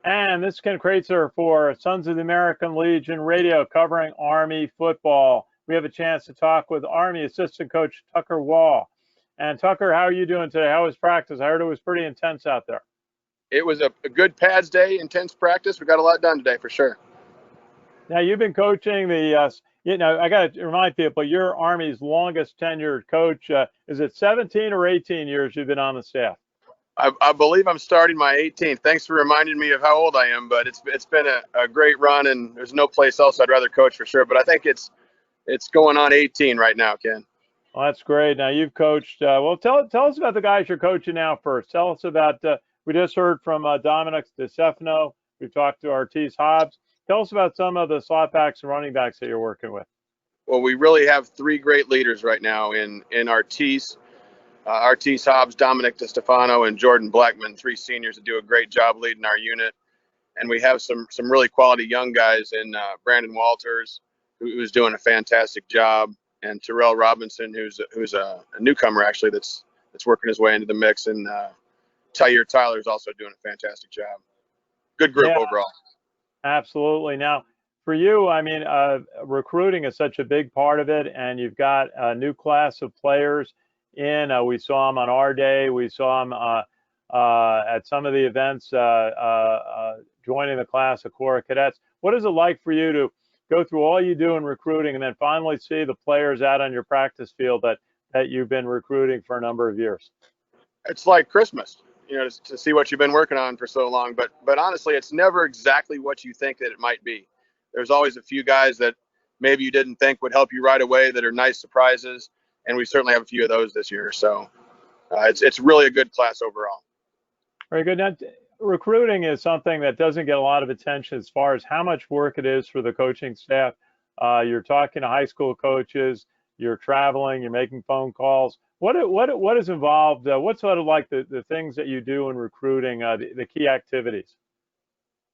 And this is Ken Kraetzer for Sons of the American Legion Radio covering Army football. We have a chance to talk with Army assistant coach Tucker Waugh. And Tucker, how are you doing today? How was practice? I heard it was pretty intense out there. It was a good pads day, intense practice. We got a lot done today for sure. Now, you've been coaching I got to remind people, you're Army's longest tenured coach. Is it 17 or 18 years you've been on the staff? I believe I'm starting my 18th. Thanks for reminding me of how old I am, but it's been a great run, and there's no place else I'd rather coach for sure. But I think it's going on 18 right now, Ken. Well, that's great. Now you've coached. Well, tell us about the guys you're coaching now first. Tell us about. We just heard from Dominic DeStefano. We've talked to Artis Hobbs. Tell us about some of the slotbacks and running backs that you're working with. Well, we really have three great leaders right now in Artis Hobbs, Dominic DeStefano, and Jordan Blackman, three seniors that do a great job leading our unit. And we have some really quality young guys in Brandon Walters, who's doing a fantastic job, and Terrell Robinson, who's a newcomer actually that's working his way into the mix, and Tyler Tyler's also doing a fantastic job. Good group overall. Absolutely. Now, for you, I mean, recruiting is such a big part of it, and you've got a new class of players in. We saw them on our day. We saw them at some of the events joining the class of Corps Cadets. What is it like for you to go through all you do in recruiting and then finally see the players out on your practice field that you've been recruiting for a number of years? It's like Christmas, to see what you've been working on for so long. But honestly, it's never exactly what you think that it might be. There's always a few guys that maybe you didn't think would help you right away that are nice surprises. And we certainly have a few of those this year. So it's really a good class overall. Very good. Now, recruiting is something that doesn't get a lot of attention as far as how much work it is for the coaching staff. You're talking to high school coaches, you're traveling, you're making phone calls. What is involved? What's sort of like the things that you do in recruiting, the key activities?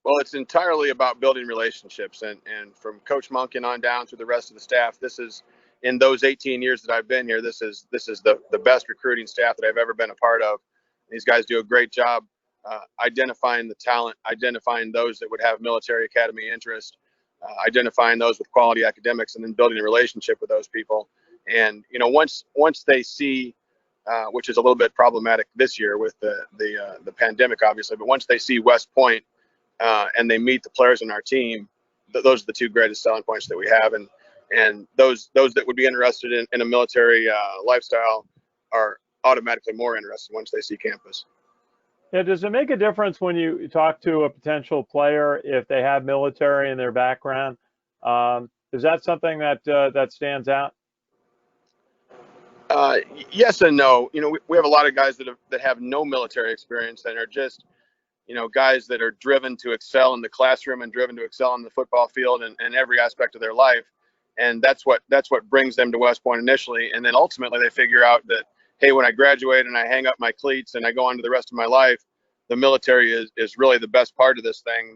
Well, it's entirely about building relationships, and from Coach Monken on down to the rest of the staff. This is, in those 18 years that I've been here, this is the best recruiting staff that I've ever been a part of. These guys do a great job identifying the talent, identifying those that would have military academy interest, identifying those with quality academics, and then building a relationship with those people. And once they see, which is a little bit problematic this year with the pandemic, obviously, but once they see West Point and they meet the players on our team, those are the two greatest selling points that we have. And those that would be interested in a military lifestyle are automatically more interested once they see campus. Yeah, does it make a difference when you talk to a potential player if they have military in their background? Is that something that stands out? Yes and no. We have a lot of guys that have no military experience and are just guys that are driven to excel in the classroom and driven to excel on the football field and every aspect of their life. And that's what brings them to West Point initially. And then ultimately they figure out that, hey, when I graduate and I hang up my cleats and I go on to the rest of my life, the military is really the best part of this thing.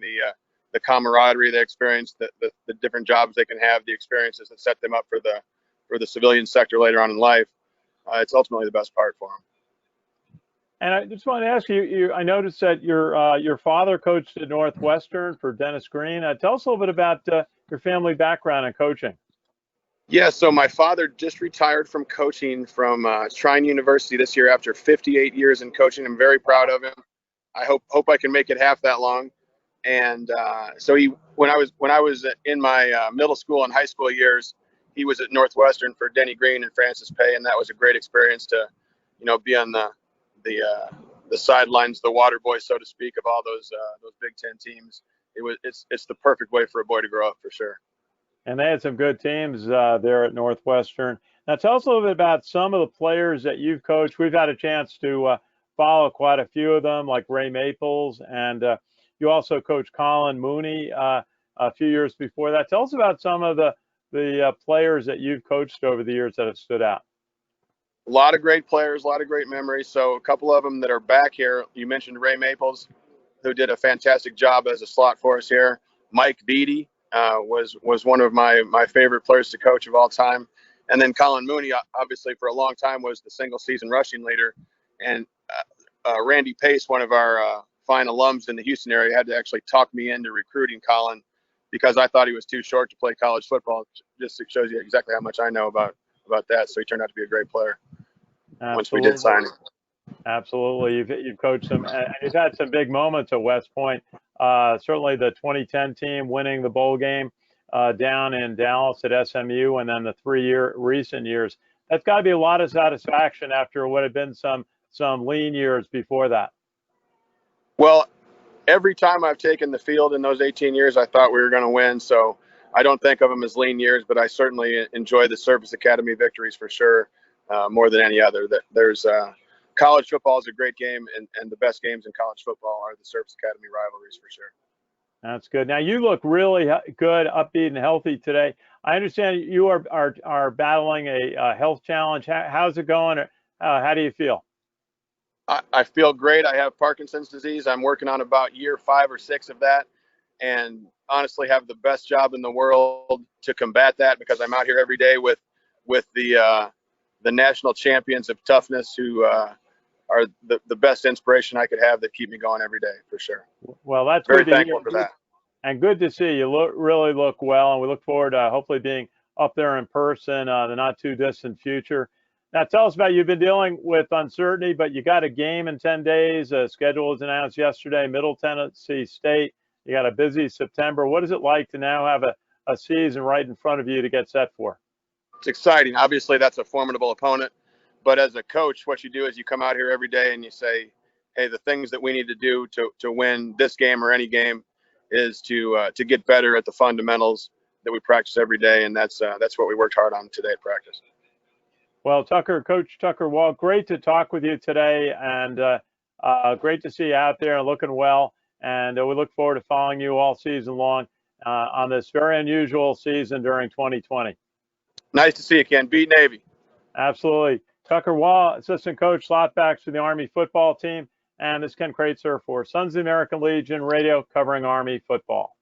The camaraderie they experience, the different jobs they can have, the experiences that set them up for the civilian sector later on in life. It's ultimately the best part for them. And I just wanted to ask you, I noticed that your father coached at Northwestern for Dennis Green. Tell us a little bit about your family background in coaching. Yeah, so my father just retired from coaching from Shrine University this year after 58 years in coaching. I'm very proud of him. I hope I can make it half that long. And so when I was in my middle school and high school years, he was at Northwestern for Denny Green and Francis Pay, and that was a great experience to be on the sidelines, the water boy, so to speak, of all those Big Ten teams. It's the perfect way for a boy to grow up for sure. And they had some good teams there at Northwestern. Now, tell us a little bit about some of the players that you've coached. We've had a chance to follow quite a few of them, like Ray Maples, and you also coached Colin Mooney a few years before that. Tell us about some of the players that you've coached over the years that have stood out. A lot of great players, a lot of great memories. So a couple of them that are back here. You mentioned Ray Maples, who did a fantastic job as a slot for us here. Mike Beattie was one of my favorite players to coach of all time. And then Colin Mooney, obviously for a long time, was the single season rushing leader. And Randy Pace, one of our find alums in the Houston area had to actually talk me into recruiting Colin because I thought he was too short to play college football. Just shows you exactly how much I know about that. So he turned out to be a great player. Absolutely. Once we did sign him. Absolutely. You've coached some, and you've had some big moments at West Point. Certainly the 2010 team winning the bowl game down in Dallas at SMU, and then the 3 recent years. That's got to be a lot of satisfaction after what had been some lean years before that. Well, every time I've taken the field in those 18 years, I thought we were going to win. So I don't think of them as lean years, but I certainly enjoy the Service Academy victories for sure, more than any other. There's college football is a great game, and the best games in college football are the Service Academy rivalries for sure. That's good. Now you look really good, upbeat, and healthy today. I understand you are battling a health challenge. How's it going? How do you feel? I feel great. I have Parkinson's disease. I'm working on about year 5 or 6 of that, and honestly have the best job in the world to combat that because I'm out here every day with the national champions of toughness who are the best inspiration I could have that keep me going every day for sure. Well, that's very thankful for that. And good to see you. Really look well, and we look forward to hopefully being up there in person the not too distant future. Now, tell us about, you've been dealing with uncertainty, but you got a game in 10 days. Schedule was announced yesterday, Middle Tennessee State. You got a busy September. What is it like to now have a season right in front of you to get set for? It's exciting. Obviously, that's a formidable opponent. But as a coach, what you do is you come out here every day and you say, hey, the things that we need to do to win this game or any game is to get better at the fundamentals that we practice every day. And that's what we worked hard on today at practice. Well, Coach Tucker Waugh, great to talk with you today, and great to see you out there and looking well. And we look forward to following you all season long on this very unusual season during 2020. Nice to see you, Ken. Beat Navy. Absolutely. Tucker Waugh, assistant coach, Slotbacks for the Army football team. And this is Ken Kraetzer for Sons of the American Legion Radio covering Army football.